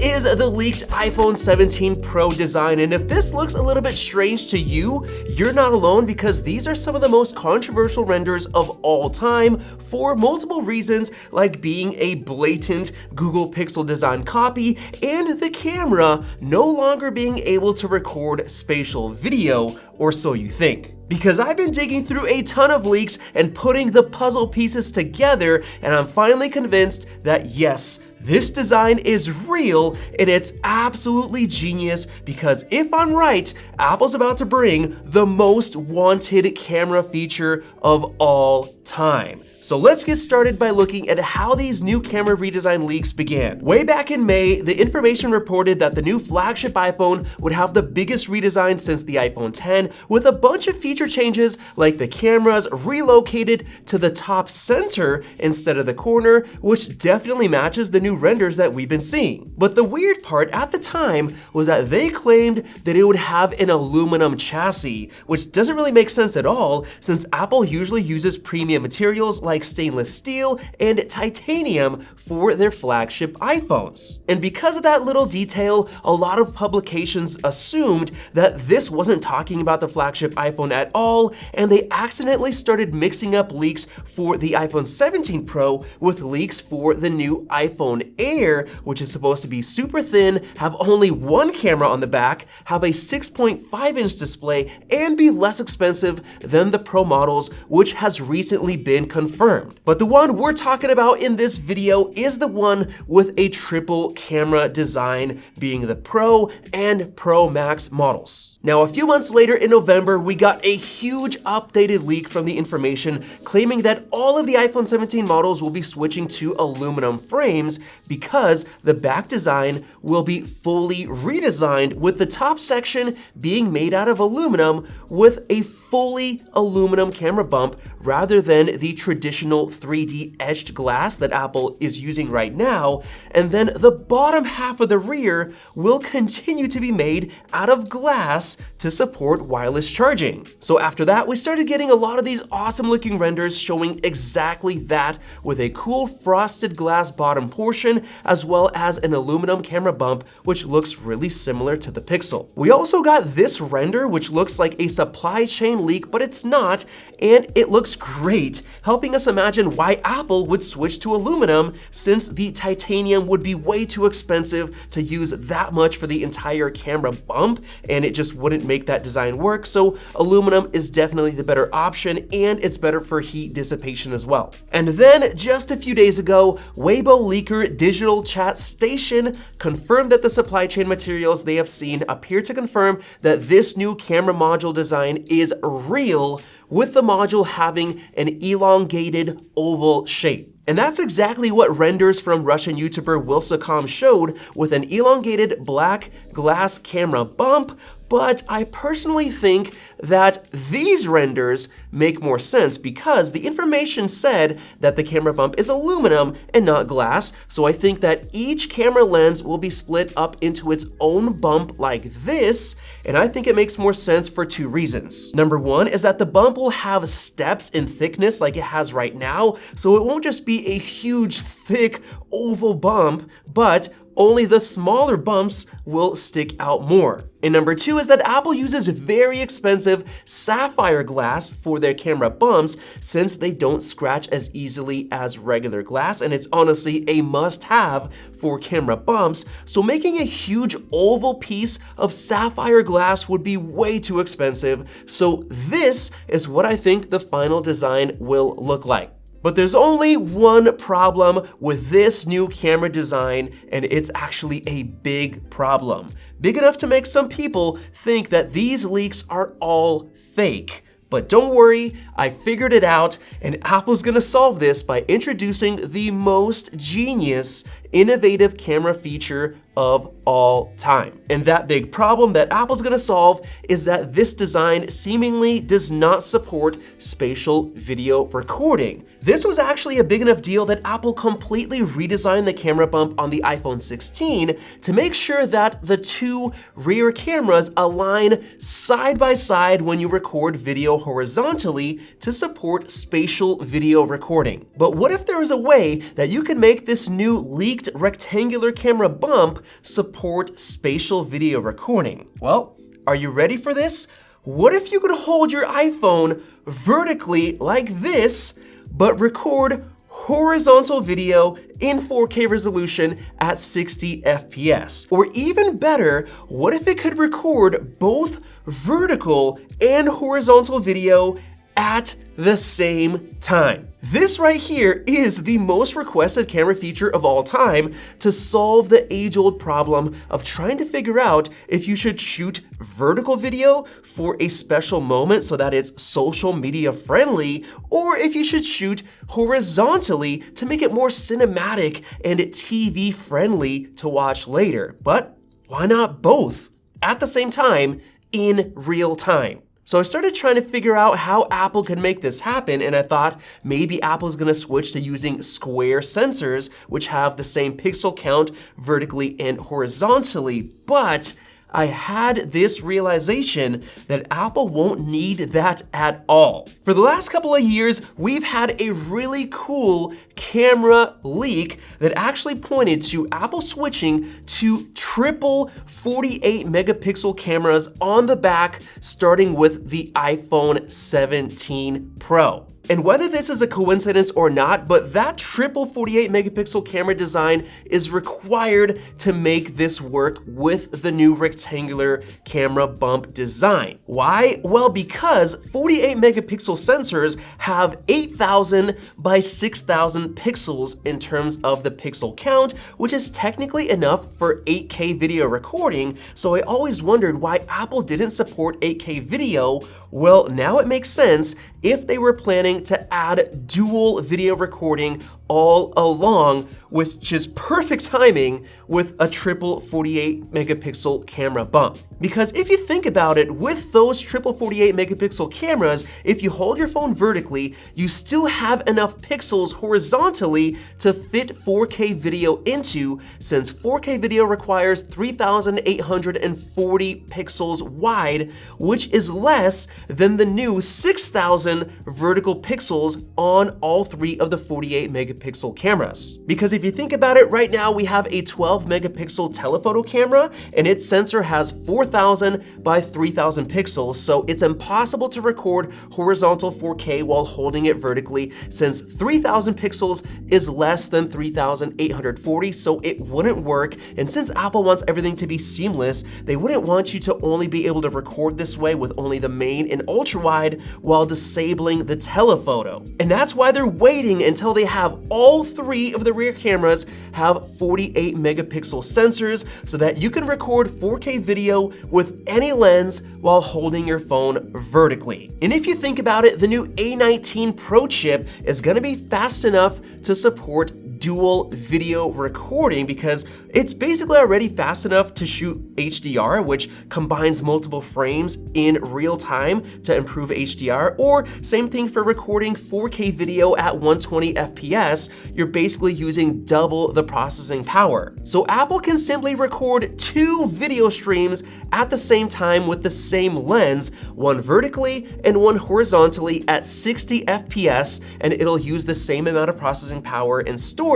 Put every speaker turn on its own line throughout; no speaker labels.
is the leaked iPhone 17 Pro design, and if this looks a little bit strange to you, you're not alone because these are some of the most controversial renders of all time for multiple reasons, like being a blatant Google Pixel design copy and the camera no longer being able to record spatial video, or so you think. Because I've been digging through a ton of leaks and putting the puzzle pieces together, and I'm finally convinced that yes, this design is real and it's absolutely genius because if I'm right, Apple's about to bring the most wanted camera feature of all time. So let's get started by looking at how these new camera redesign leaks began. Way back in May, the information reported that the new flagship iPhone would have the biggest redesign since the iPhone X, with a bunch of feature changes like the cameras relocated to the top center instead of the corner, which definitely matches the new renders that we've been seeing. But the weird part at the time was that they claimed that it would have an aluminum chassis, which doesn't really make sense at all since Apple usually uses premium materials like stainless steel and titanium for their flagship iPhones. And because of that little detail, a lot of publications assumed that this wasn't talking about the flagship iPhone at all, and they accidentally started mixing up leaks for the iPhone 17 Pro with leaks for the new iPhone Air, which is supposed to be super thin, have only one camera on the back, have a 6.5-inch display, and be less expensive than the Pro models, which has recently been confirmed. But the one we're talking about in this video is the one with a triple camera design, being the Pro and Pro Max models. Now, a few months later in November, we got a huge updated leak from the information claiming that all of the iPhone 17 models will be switching to aluminum frames because the back design will be fully redesigned, with the top section being made out of aluminum with a fully aluminum camera bump rather than the traditional 3D etched glass that Apple is using right now, and then the bottom half of the rear will continue to be made out of glass to support wireless charging. So after that, we started getting a lot of these awesome looking renders showing exactly that, with a cool frosted glass bottom portion as well as an aluminum camera bump, which looks really similar to the Pixel. We also got this render, which looks like a supply chain leak, but it's not, and it looks great, helping us imagine why Apple would switch to aluminum since the titanium would be way too expensive to use that much for the entire camera bump, and it just wouldn't make that design work. So aluminum is definitely the better option, and it's better for heat dissipation as well. And then just a few days ago, Weibo leaker Digital Chat Station confirmed that the supply chain materials they have seen appear to confirm that this new camera module design is real, with the module having an elongated oval shape. And that's exactly what renders from Russian YouTuber Wilsacom showed, with an elongated black glass camera bump. But I personally think that these renders make more sense because the information said that the camera bump is aluminum and not glass. So I think that each camera lens will be split up into its own bump like this. And I think it makes more sense for two reasons. Number one is that the bump will have steps in thickness like it has right now. So it won't just be a huge, thick, oval bump, but only the smaller bumps will stick out more. And number two is that Apple uses very expensive sapphire glass for their camera bumps since they don't scratch as easily as regular glass, and it's honestly a must-have for camera bumps. So making a huge oval piece of sapphire glass would be way too expensive. So this is what I think the final design will look like. But there's only one problem with this new camera design, and it's actually a big problem. Big enough to make some people think that these leaks are all fake. But don't worry, I figured it out, and Apple's gonna solve this by introducing the most genius, innovative camera feature of all time. And that big problem that Apple's gonna solve is that this design seemingly does not support spatial video recording. This was actually a big enough deal that Apple completely redesigned the camera bump on the iPhone 16 to make sure that the two rear cameras align side by side when you record video horizontally to support spatial video recording. But what if there was a way that you could make this new leaked leaked rectangular camera bump support spatial video recording. Well, are you ready for this? What if you could hold your iPhone vertically like this, but record horizontal video in 4K resolution at 60 FPS? Or even better, what if it could record both vertical and horizontal video at the same time? This right here is the most requested camera feature of all time to solve the age-old problem of trying to figure out if you should shoot vertical video for a special moment so that it's social media friendly, or if you should shoot horizontally to make it more cinematic and TV friendly to watch later. But why not both at the same time in real time? So I started trying to figure out how Apple could make this happen, and I thought maybe Apple's gonna switch to using square sensors, which have the same pixel count vertically and horizontally. But I had this realization that Apple won't need that at all. For the last couple of years, we've had a really cool camera leak that actually pointed to Apple switching to triple 48 megapixel cameras on the back, starting with the iPhone 17 Pro. And whether this is a coincidence or not, but that triple 48 megapixel camera design is required to make this work with the new rectangular camera bump design. Why? Well, because 48 megapixel sensors have 8,000 by 6,000 pixels in terms of the pixel count, which is technically enough for 8K video recording. So I always wondered why Apple didn't support 8K video. Well, now it makes sense if they were planning to add dual video recording all along, which is perfect timing with a triple 48 megapixel camera bump. Because if you think about it, with those triple 48 megapixel cameras, if you hold your phone vertically, you still have enough pixels horizontally to fit 4K video into, since 4K video requires 3,840 pixels wide, which is less than the new 6,000 vertical pixels on all three of the 48 megapixel cameras. Because if you think about it, right now we have a 12 megapixel telephoto camera and its sensor has 4,000 by 3,000 pixels, so it's impossible to record horizontal 4K while holding it vertically, since 3,000 pixels is less than 3,840, so it wouldn't work. And since Apple wants everything to be seamless, they wouldn't want you to only be able to record this way with only the main and ultra wide while disabling the telephoto. And that's why they're waiting until they have all three of the rear cameras have 48 megapixel sensors so that you can record 4K video with any lens while holding your phone vertically. And if you think about it, the new A19 Pro chip is gonna be fast enough to support dual video recording, because it's basically already fast enough to shoot HDR, which combines multiple frames in real time to improve HDR, or same thing for recording 4K video at 120 FPS, you're basically using double the processing power. So Apple can simply record two video streams at the same time with the same lens, one vertically and one horizontally at 60 FPS, and it'll use the same amount of processing power and storage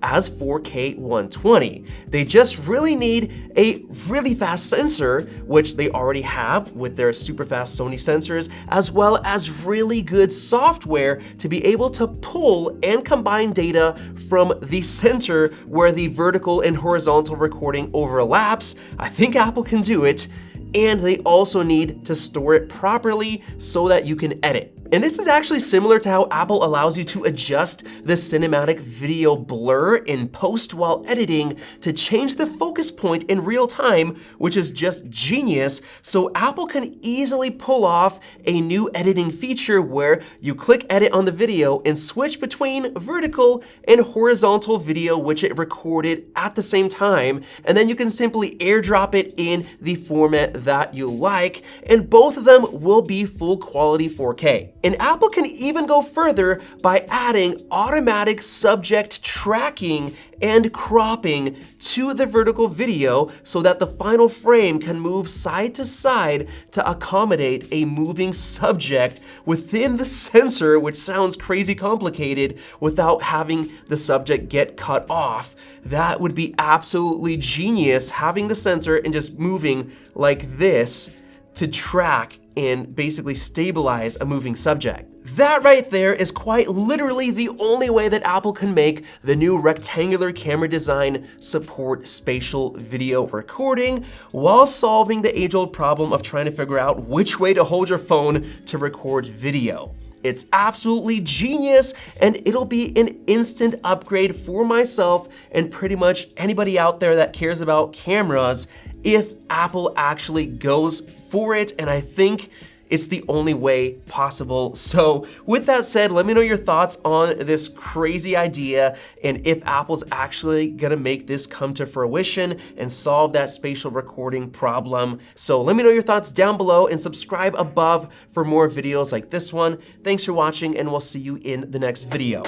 as 4K 120. They just really need a really fast sensor, which they already have with their super fast Sony sensors, as well as really good software to be able to pull and combine data from the center where the vertical and horizontal recording overlaps. I think Apple can do it. And they also need to store it properly so that you can edit. And this is actually similar to how Apple allows you to adjust the cinematic video blur in post while editing to change the focus point in real time, which is just genius. So Apple can easily pull off a new editing feature where you click edit on the video and switch between vertical and horizontal video, which it recorded at the same time. And then you can simply airdrop it in the format that you like, and both of them will be full quality 4K. And Apple can even go further by adding automatic subject tracking and cropping to the vertical video so that the final frame can move side to side to accommodate a moving subject within the sensor, which sounds crazy complicated, without having the subject get cut off. That would be absolutely genius, having the sensor and just moving like this to track and basically stabilize a moving subject. That right there is quite literally the only way that Apple can make the new rectangular camera design support spatial video recording while solving the age-old problem of trying to figure out which way to hold your phone to record video. It's absolutely genius, and it'll be an instant upgrade for myself and pretty much anybody out there that cares about cameras if Apple actually goes for it, and I think it's the only way possible. So with that said, let me know your thoughts on this crazy idea and if Apple's actually gonna make this come to fruition and solve that spatial recording problem. So let me know your thoughts down below and subscribe above for more videos like this one. Thanks for watching, and we'll see you in the next video.